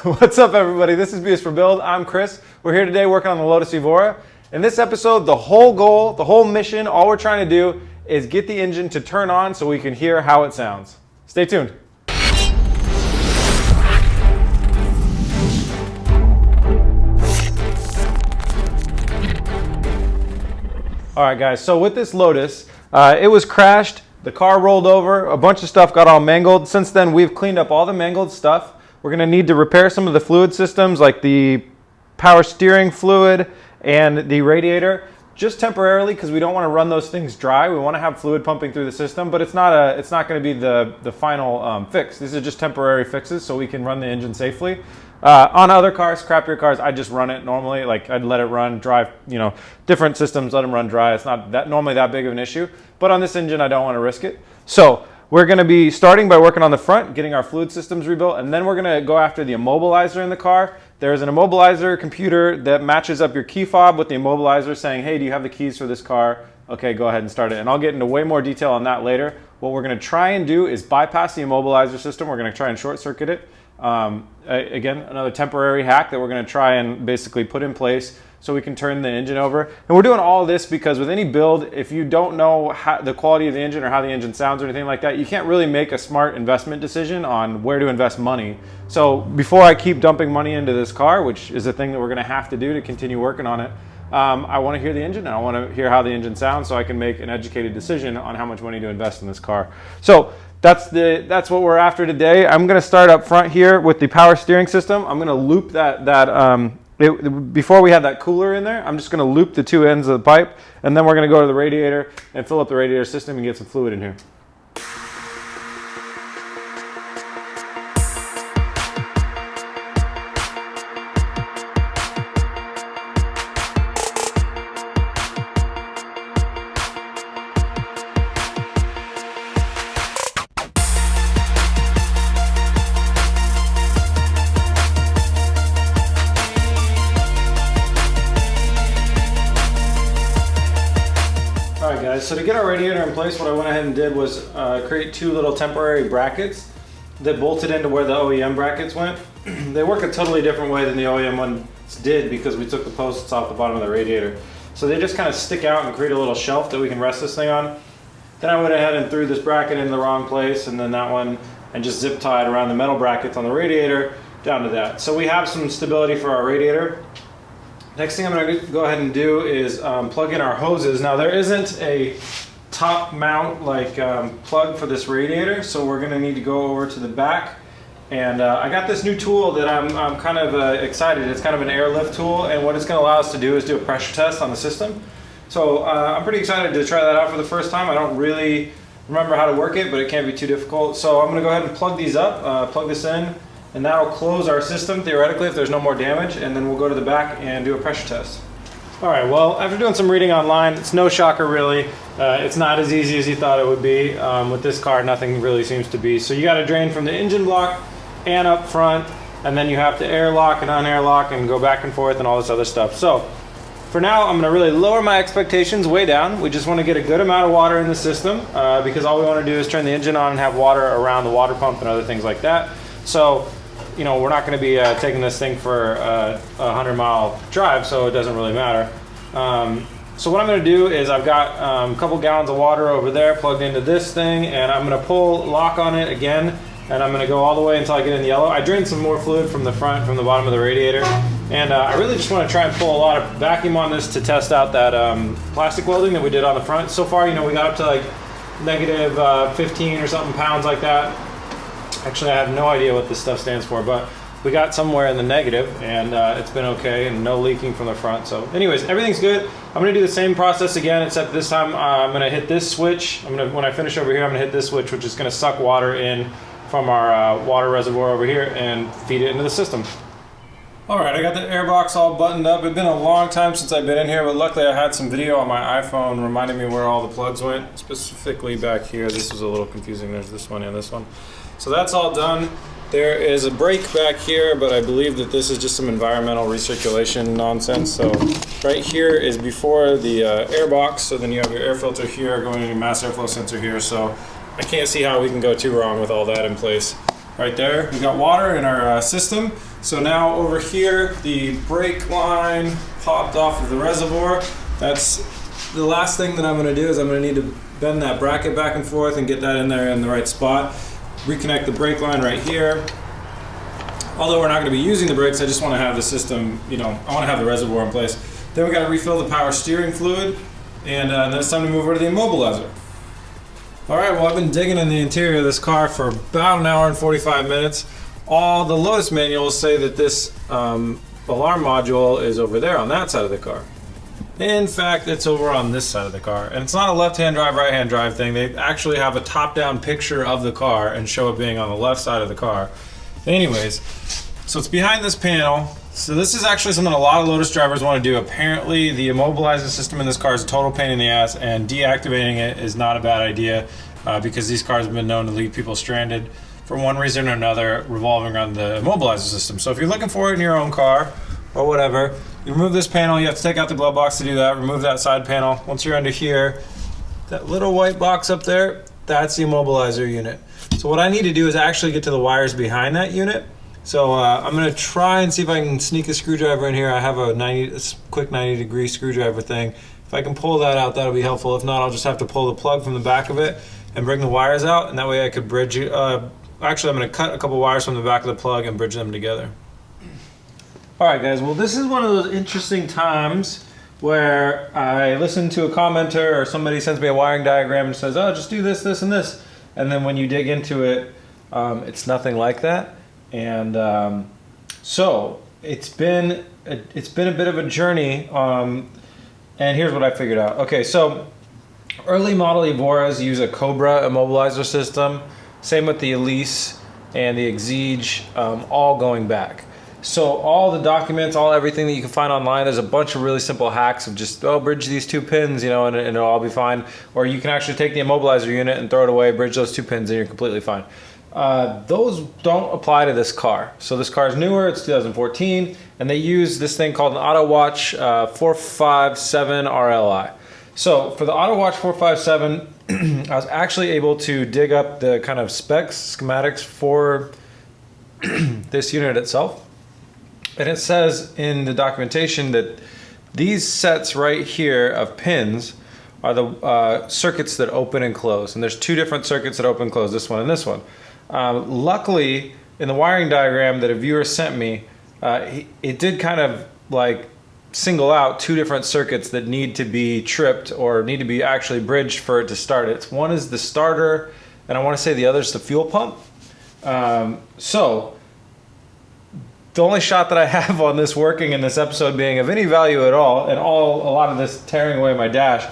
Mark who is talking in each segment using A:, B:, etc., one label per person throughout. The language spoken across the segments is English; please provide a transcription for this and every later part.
A: What's up, everybody? This is B is for Build. I'm Chris. We're here today working on the Lotus Evora. In this episode, the whole goal, the whole mission, all we're trying to do is get the engine to turn on so we can hear how it sounds. Stay tuned. All right, guys, so with this Lotus, it was crashed, the car rolled over, a bunch of stuff got all mangled. Since then, we've cleaned up all the mangled stuff. We're gonna need to repair some of the fluid systems like the power steering fluid and the radiator, just temporarily because we don't want to run those things dry. We want to have fluid pumping through the system, but it's not going to be the final fix. These are just temporary fixes so we can run the engine safely. On other cars, crappier cars, I just run it normally. Like I'd let it run, drive, different systems, let them run dry. It's not normally that big of an issue, but on this engine, I don't want to risk it. So we're going to be starting by working on the front, getting our fluid systems rebuilt, and then we're going to go after the immobiliser in the car. There's an immobiliser computer that matches up your key fob with the immobiliser saying, hey, do you have the keys for this car? Okay, go ahead and start it. And I'll get into way more detail on that later. What we're going to try and do is bypass the immobiliser system. We're going to try and short circuit it. Again, another temporary hack that we're going to try and basically put in place so we can turn the engine over. And we're doing all of this because with any build, if you don't know the quality of the engine or how the engine sounds or anything like that, you can't really make a smart investment decision on where to invest money. So before I keep dumping money into this car, which is a thing that we're going to have to do to continue working on it, I want to hear the engine and I want to hear how the engine sounds so I can make an educated decision on how much money to invest in this car. So that's what we're after today. I'm going to start up front here with the power steering system. I'm going to loop before we had that cooler in there, I'm just going to loop the two ends of the pipe, and then we're going to go to the radiator and fill up the radiator system and get some fluid in here. So to get our radiator in place, what I went ahead and did was create two little temporary brackets that bolted into where the OEM brackets went. They work a totally different way than the OEM ones did because we took the posts off the bottom of the radiator. So they just kind of stick out and create a little shelf that we can rest this thing on. Then I went ahead and threw this bracket into the wrong place and then that one and just zip tied around the metal brackets on the radiator down to that. So we have some stability for our radiator. Next thing I'm going to go ahead and do is plug in our hoses. Now there isn't a top mount plug for this radiator, so we're going to need to go over to the back. And I got this new tool that I'm kind of excited. It's kind of an airlift tool, and what it's going to allow us to do is do a pressure test on the system. So I'm pretty excited to try that out for the first time. I don't really remember how to work it, but it can't be too difficult. So I'm going to go ahead and plug these up, plug this in. And that'll close our system, theoretically, if there's no more damage, and then we'll go to the back and do a pressure test. All right, well, after doing some reading online, it's no shocker, really. It's not as easy as you thought it would be. With this car, nothing really seems to be. So you got to drain from the engine block and up front, and then you have to airlock and unairlock and go back and forth and all this other stuff. So for now, I'm going to really lower my expectations way down. We just want to get a good amount of water in the system because all we want to do is turn the engine on and have water around the water pump and other things like that. So we're not going to be taking this thing for a 100-mile drive, so it doesn't really matter. So what I'm going to do is I've got a couple gallons of water over there plugged into this thing, and I'm going to pull lock on it again, and I'm going to go all the way until I get in the yellow. I drained some more fluid from the front, from the bottom of the radiator, and I really just want to try and pull a lot of vacuum on this to test out that plastic welding that we did on the front. So far, we got up to like negative 15 or something pounds like that. Actually, I have no idea what this stuff stands for, but we got somewhere in the negative, and it's been okay, and no leaking from the front. So anyways, everything's good. I'm going to do the same process again, except this time I'm going to hit this switch. When I finish over here, I'm going to hit this switch, which is going to suck water in from our water reservoir over here and feed it into the system. All right, I got the air box all buttoned up. It's been a long time since I've been in here, but luckily I had some video on my iPhone reminding me where all the plugs went, specifically back here. This was a little confusing. There's this one and this one. So that's all done. There is a break back here, but I believe that this is just some environmental recirculation nonsense. So right here is before the air box, so then you have your air filter here going to your mass airflow sensor here. So I can't see how we can go too wrong with all that in place. right there. We got water in our system. So now over here, the brake line popped off of the reservoir. That's the last thing that I'm going to do is I'm going to need to bend that bracket back and forth and get that in there in the right spot. Reconnect the brake line right here. Although we're not going to be using the brakes, I just want to have the system, you know, I want to have the reservoir in place. Then we got to refill the power steering fluid, and then it's time to move over to the immobilizer. All right, well, I've been digging in the interior of this car for about an hour and 45 minutes. All the Lotus manuals say that this alarm module is over there on that side of the car. In fact, it's over on this side of the car. And it's not a left-hand drive, right-hand drive thing. They actually have a top-down picture of the car and show it being on the left side of the car. Anyways, so it's behind this panel. So this is actually something a lot of Lotus drivers want to do. Apparently, the immobilizer system in this car is a total pain in the ass, and deactivating it is not a bad idea because these cars have been known to leave people stranded for one reason or another revolving around the immobilizer system. So if you're looking for it in your own car or whatever, you remove this panel. You have to take out the glove box to do that. Remove that side panel. Once you're under here, that little white box up there, that's the immobilizer unit. So what I need to do is actually get to the wires behind that unit. So I'm going to try and see if I can sneak a screwdriver in here. I have a quick 90-degree screwdriver thing. If I can pull that out, that'll be helpful. If not, I'll just have to pull the plug from the back of it and bring the wires out, and that way I could bridge it. Actually, I'm going to cut a couple wires from the back of the plug and bridge them together. Alright guys, well this is one of those interesting times where I listen to a commenter or somebody sends me a wiring diagram and says, oh, just do this, this, and this. And then when you dig into it, it's nothing like that. And so it's been a bit of a journey. And here's what I figured out. Okay, so early model Evoras use a Cobra immobilizer system. Same with the Elise and the Exige, all going back. So all the documents, everything that you can find online, there's a bunch of really simple hacks of just, bridge these 2 pins, you know, and it'll all be fine. Or you can actually take the immobilizer unit and throw it away, bridge those 2 pins, and you're completely fine. Those don't apply to this car. So this car is newer, it's 2014, and they use this thing called an AutoWatch 457 RLI. So for the AutoWatch 457, I was actually able to dig up the kind of schematics for this unit itself. And it says in the documentation that these sets right here of pins are the circuits that open and close. And there's 2 different circuits that open and close, this one and this one. Luckily, in the wiring diagram that a viewer sent me, it did kind of like single out 2 different circuits that need to be tripped or need to be actually bridged for it to start it. One is the starter, and I want to say the other is the fuel pump. So the only shot that I have on this working in this episode being of any value at all, and a lot of this tearing away my dash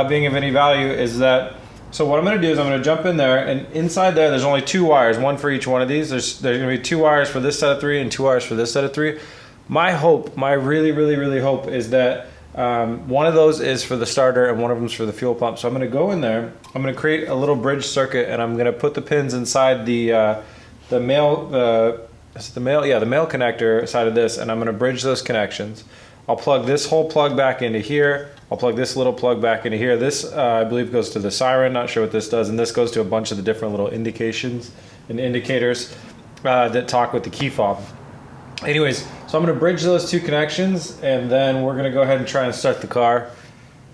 A: being of any value, is that, so what I'm going to do is I'm going to jump in there, and inside there there's only 2 wires, one for each one of these. There's going to be 2 wires for this set of 3 and 2 wires for this set of 3. My hope, my really hope is that one of those is for the starter and one of them is for the fuel pump. So I'm going to go in there, I'm going to create a little bridge circuit, and I'm going to put the pins inside the male connector side of this, and I'm going to bridge those connections. I'll plug this whole plug back into here. I'll plug this little plug back into here. This, I believe, goes to the siren. Not sure what this does. And this goes to a bunch of the different little indications and indicators that talk with the key fob. Anyways, so I'm going to bridge those 2 connections, and then we're going to go ahead and try and start the car.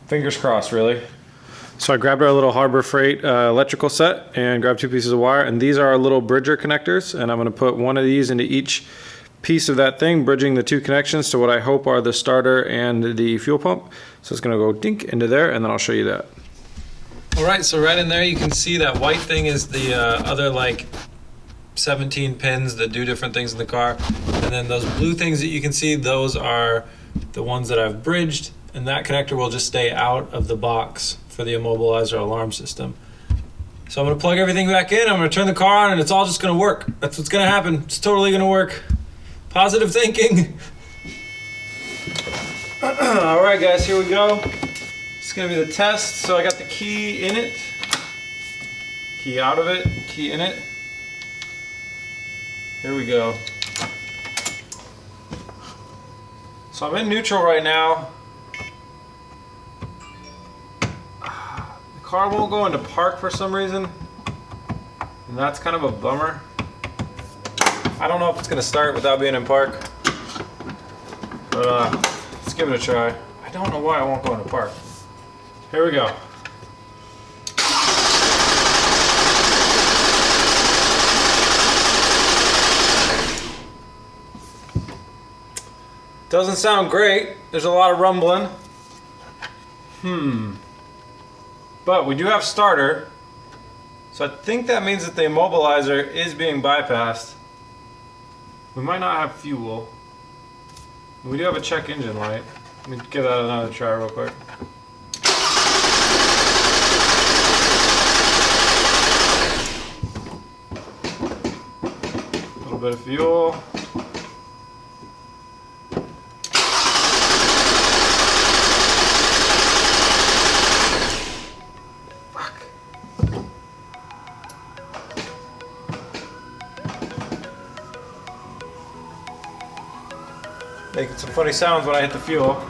A: Fingers crossed, really. So I grabbed our little Harbor Freight electrical set and grabbed 2 pieces of wire, and these are our little bridger connectors, and I'm going to put one of these into each piece of that thing, bridging the 2 connections to what I hope are the starter and the fuel pump. So it's going to go dink into there, and then I'll show you that. Alright, so right in there you can see that white thing is the other like 17 pins that do different things in the car, and then those blue things that you can see, those are the ones that I've bridged, and that connector will just stay out of the box for the immobilizer alarm system. So I'm going to plug everything back in, I'm going to turn the car on, and it's all just going to work. That's what's going to happen. It's totally going to work. Positive thinking. Alright guys, here we go. It's going to be the test. So I got the key in it, key out of it, key in it. Here we go. So I'm in neutral right now. The car won't go into park for some reason, and that's kind of a bummer. I don't know if it's gonna start without being in park, but let's give it a try. I don't know why I won't go into park. Here we go. Doesn't sound great. There's a lot of rumbling. But we do have starter. So I think that means that the immobilizer is being bypassed. We might not have fuel. We do have a check engine light. Let me give that another try real quick. A little bit of fuel. Making some funny sounds when I hit the fuel.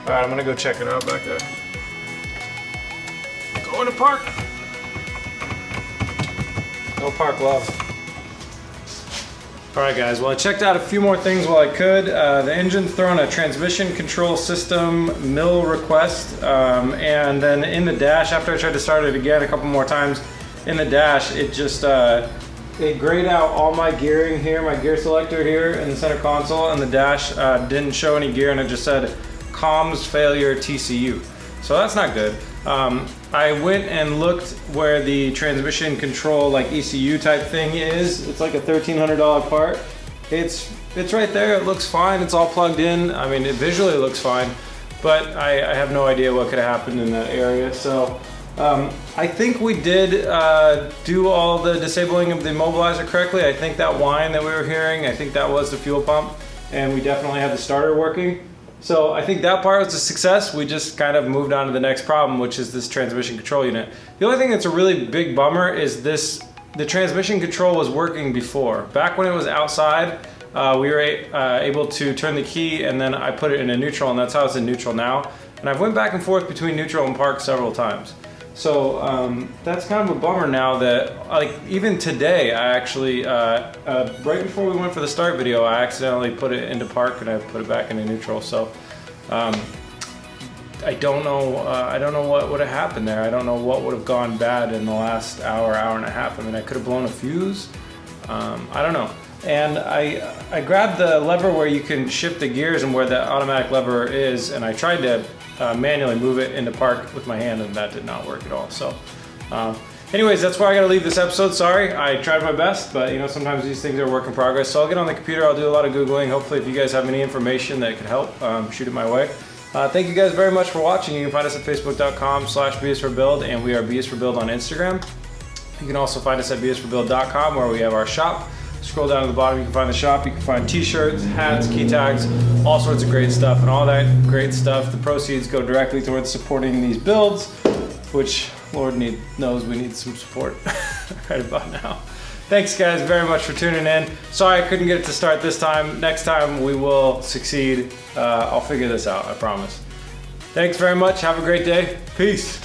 A: Alright, I'm gonna go check it out back there. Going to park! No park love. Alright guys, well I checked out a few more things while I could. The engine's thrown a transmission control system mill request, and then in the dash, after I tried to start it again a couple more times, in the dash it just it grayed out all my gearing here, my gear selector here in the center console, and the dash didn't show any gear, and it just said comms failure TCU. So that's not good. I went and looked where the transmission control like ECU type thing is. It's like a $1,300 part. It's right there. It looks fine. It's all plugged in. I mean, it visually looks fine, but I have no idea what could have happened in that area. So I think we did do all the disabling of the immobilizer correctly. I think that whine that we were hearing, I think that was the fuel pump, and we definitely had the starter working. So I think that part was a success. We just kind of moved on to the next problem, which is this transmission control unit. The only thing that's a really big bummer is the transmission control was working before. Back when it was outside, we were able to turn the key and then I put it into neutral, and that's how it's in neutral now. And I've went back and forth between neutral and park several times. So that's kind of a bummer now that, like, even today, I actually, right before we went for the start video, I accidentally put it into park and I put it back into neutral. So I don't know what would have happened there. I don't know what would have gone bad in the last hour and a half. I mean, I could have blown a fuse. I don't know. And I grabbed the lever where you can shift the gears and where the automatic lever is, and I tried to manually move it into park with my hand, and that did not work at all. So anyways, that's where I gotta leave this episode. Sorry, I tried my best, but you know, sometimes these things are a work in progress. So I'll get on the computer, I'll do a lot of Googling. Hopefully if you guys have any information that could help, shoot it my way. Thank you guys very much for watching. You can find us at facebook.com/BSforBuild, and we are BSforBuild on Instagram. You can also find us at bsforbuild.com, where we have our shop. Scroll down to the bottom, you can find the shop. You can find t-shirts, hats, key tags, all sorts of great stuff. And all that great stuff, the proceeds go directly towards supporting these builds, which Lord knows we need some support right about now. Thanks guys very much for tuning in. Sorry I couldn't get it to start this time. Next time we will succeed. I'll figure this out, I promise. Thanks very much. Have a great day. Peace.